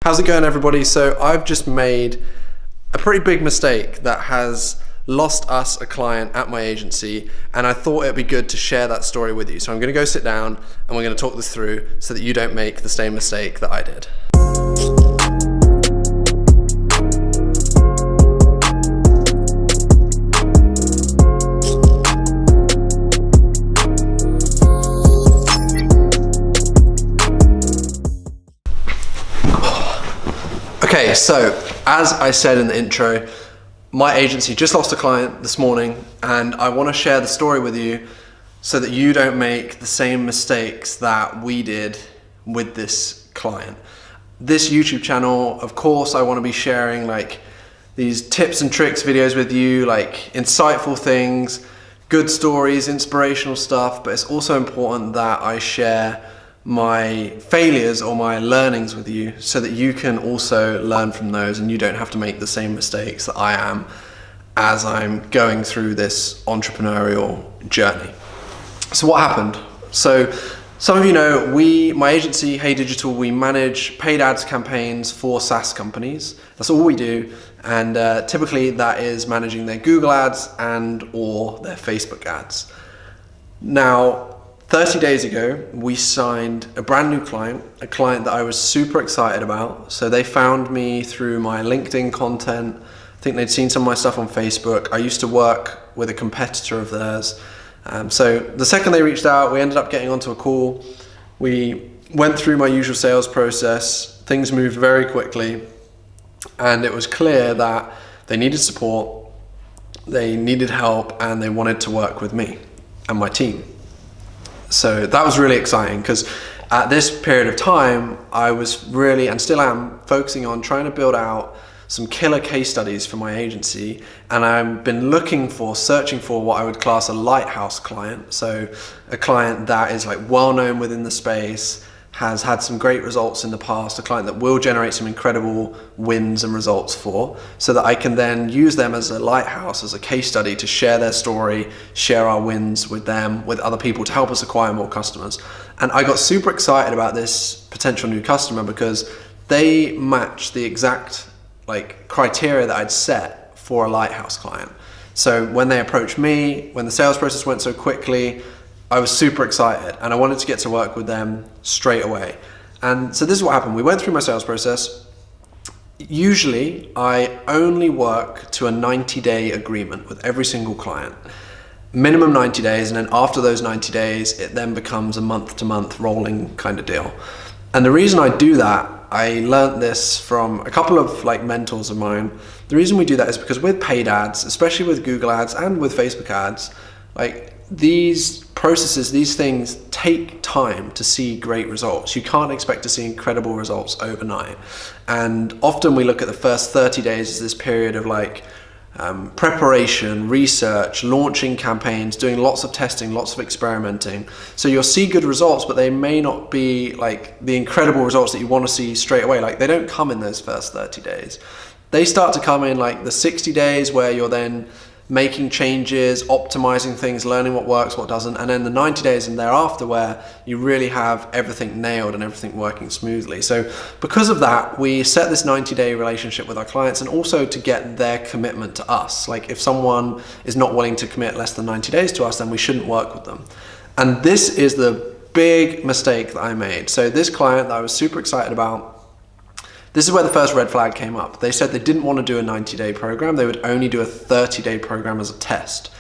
How's it going, everybody? So I've just made a pretty big mistake that has lost us a client at my agency, and I thought it'd be good to share that story with you. So I'm going to go sit down and we're going to talk this through so that you don't make the same mistake that I did. Okay, so as I said in the intro, my agency just lost a client this morning, and I want to share the story with you so that you don't make the same mistakes that we did with this client. This YouTube channel, of course, I want to be sharing like these tips and tricks videos with you, like insightful things, good stories, inspirational stuff, but it's also important that I share my failures or my learnings with you so that you can also learn from those and you don't have to make the same mistakes that I am as I'm going through this entrepreneurial journey. So what happened? So some of you know, my agency, Hey Digital, we manage paid ads campaigns for SaaS companies. That's all we do. And typically that is managing their Google ads and or their Facebook ads. Now, 30 days ago, we signed a brand new client, a client that I was super excited about. So they found me through my LinkedIn content. I think they'd seen some of my stuff on Facebook. I used to work with a competitor of theirs. So the second they reached out, we ended up getting onto a call. We went through my usual sales process. Things moved very quickly. And it was clear that they needed support, they needed help, and they wanted to work with me and my team. So that was really exciting because at this period of time, I was really, and still am, focusing on trying to build out some killer case studies for my agency. And I've been searching for what I would class a lighthouse client. So a client that is like well known within the space, has had some great results in the past, a client that will generate some incredible wins and results for, so that I can then use them as a lighthouse, as a case study to share their story, share our wins with them, with other people to help us acquire more customers. And I got super excited about this potential new customer because they match the exact criteria that I'd set for a lighthouse client. So when they approached me, when the sales process went so quickly, I was super excited and I wanted to get to work with them straight away. And so this is what happened. We went through my sales process. Usually I only work to a 90-day agreement with every single client. Minimum 90 days, and then after those 90 days, it then becomes a month-to-month rolling kind of deal. And the reason I do that, I learned this from a couple of mentors of mine. The reason we do that is because with paid ads, especially with Google ads and with Facebook ads, these processes, these things take time to see great results. You can't expect to see incredible results overnight. And often we look at the first 30 days as this period of preparation, research, launching campaigns, doing lots of testing, lots of experimenting. So you'll see good results, but they may not be the incredible results that you want to see straight away. They don't come in those first 30 days. They start to come in the 60 days where you're then making changes, optimizing things, learning what works, what doesn't, and then the 90 days and thereafter where you really have everything nailed and everything working smoothly. So because of that, we set this 90-day relationship with our clients, and also to get their commitment to us. If someone is not willing to commit less than 90 days to us, then we shouldn't work with them. And this is the big mistake that I made. So this client that I was super excited about, this is where the first red flag came up. They said they didn't want to do a 90-day program. They would only do a 30-day program as a test.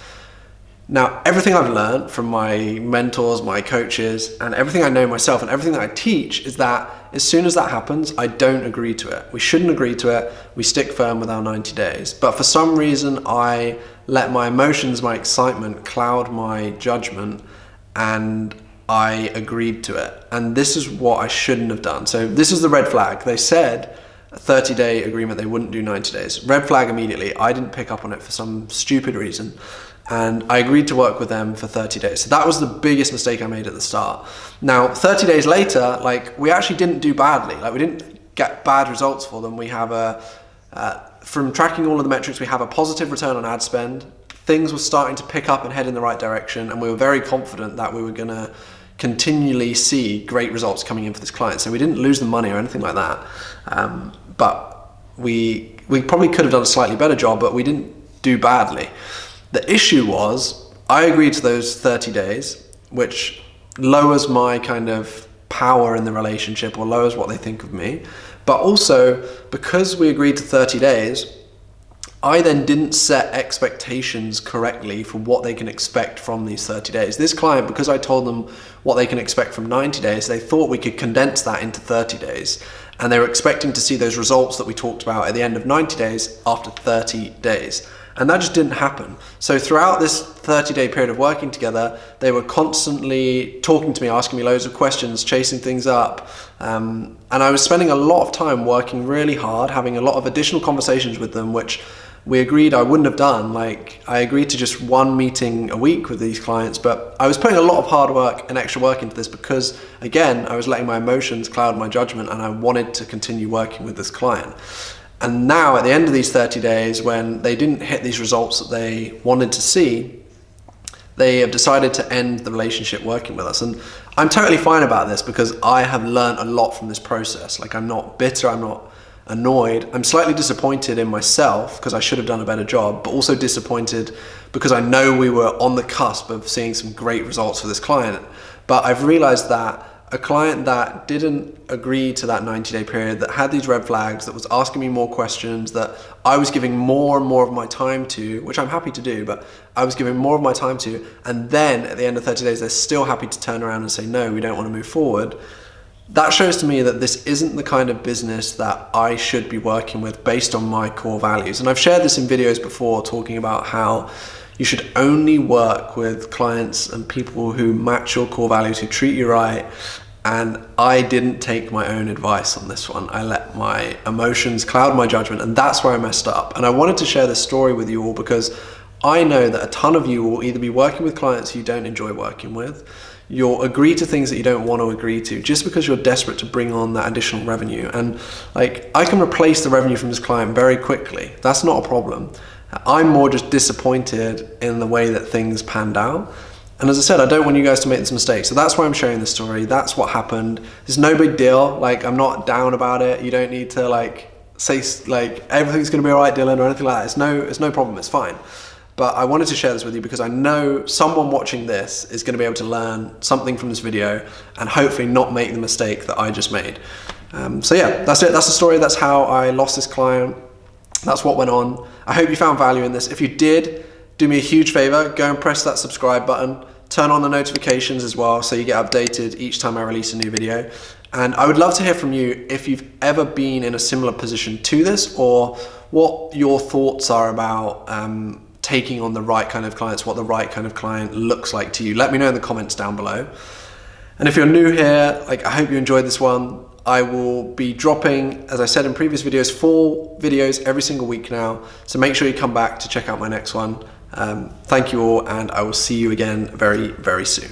Now, everything I've learned from my mentors, my coaches, and everything I know myself and everything that I teach is that as soon as that happens, I don't agree to it. We shouldn't agree to it. We stick firm with our 90 days. But for some reason, I let my emotions, my excitement cloud my judgment, and I agreed to it. And this is what I shouldn't have done. So this is the red flag. They said a 30-day agreement, they wouldn't do 90 days. Red flag immediately. I didn't pick up on it for some stupid reason. And I agreed to work with them for 30 days. So that was the biggest mistake I made at the start. Now, 30 days later, we actually didn't do badly. We didn't get bad results for them. We have from tracking all of the metrics, we have a positive return on ad spend. Things were starting to pick up and head in the right direction. And we were very confident that we were gonna continually see great results coming in for this client. So we didn't lose the money or anything like that. But we probably could have done a slightly better job, but we didn't do badly. The issue was I agreed to those 30 days, which lowers my kind of power in the relationship or lowers what they think of me. But also, because we agreed to 30 days, I then didn't set expectations correctly for what they can expect from these 30 days. This client, because I told them what they can expect from 90 days, they thought we could condense that into 30 days. And they were expecting to see those results that we talked about at the end of 90 days after 30 days. And that just didn't happen. So throughout this 30-day period of working together, they were constantly talking to me, asking me loads of questions, chasing things up. And I was spending a lot of time working really hard, having a lot of additional conversations with them, which we agreed I wouldn't have done. Like, I agreed to just one meeting a week with these clients, but I was putting a lot of hard work and extra work into this because, again, I was letting my emotions cloud my judgment and I wanted to continue working with this client. And now at the end of these 30 days, when they didn't hit these results that they wanted to see, they have decided to end the relationship working with us. And I'm totally fine about this because I have learned a lot from this process. Like, I'm not bitter, I'm not annoyed. I'm slightly disappointed in myself because I should have done a better job, but also disappointed because I know we were on the cusp of seeing some great results for this client. But I've realized that a client that didn't agree to that 90-day period, that had these red flags, that was asking me more questions, that I was giving more and more of my time to, which I'm happy to do, but I was giving more of my time to, and then at the end of 30 days, they're still happy to turn around and say, no, we don't want to move forward. That shows to me that this isn't the kind of business that I should be working with based on my core values. And I've shared this in videos before, talking about how you should only work with clients and people who match your core values, who treat you right. And I didn't take my own advice on this one. I let my emotions cloud my judgment, and that's where I messed up. And I wanted to share this story with you all because I know that a ton of you will either be working with clients you don't enjoy working with, you'll agree to things that you don't want to agree to just because you're desperate to bring on that additional revenue. And like, I can replace the revenue from this client very quickly. That's not a problem. I'm more just disappointed in the way that things panned out. And as I said, I don't want you guys to make this mistake. So that's why I'm sharing this story. That's what happened. It's no big deal. Like, I'm not down about it. You don't need to like say like everything's going to be all right, Dylan, or anything like that. It's no problem. It's fine. But I wanted to share this with you because I know someone watching this is going to be able to learn something from this video and hopefully not make the mistake that I just made. So yeah, that's it. That's the story. That's how I lost this client. That's what went on. I hope you found value in this. If you did, do me a huge favor, go and press that subscribe button, turn on the notifications as well so you get updated each time I release a new video. And I would love to hear from you if you've ever been in a similar position to this, or what your thoughts are about taking on the right kind of clients, what the right kind of client looks like to you. Let me know in the comments down below. And if you're new here, like, I hope you enjoyed this one. I will be dropping, as I said in previous videos, 4 videos every single week now. So make sure you come back to check out my next one. Thank you all, and I will see you again very, very soon.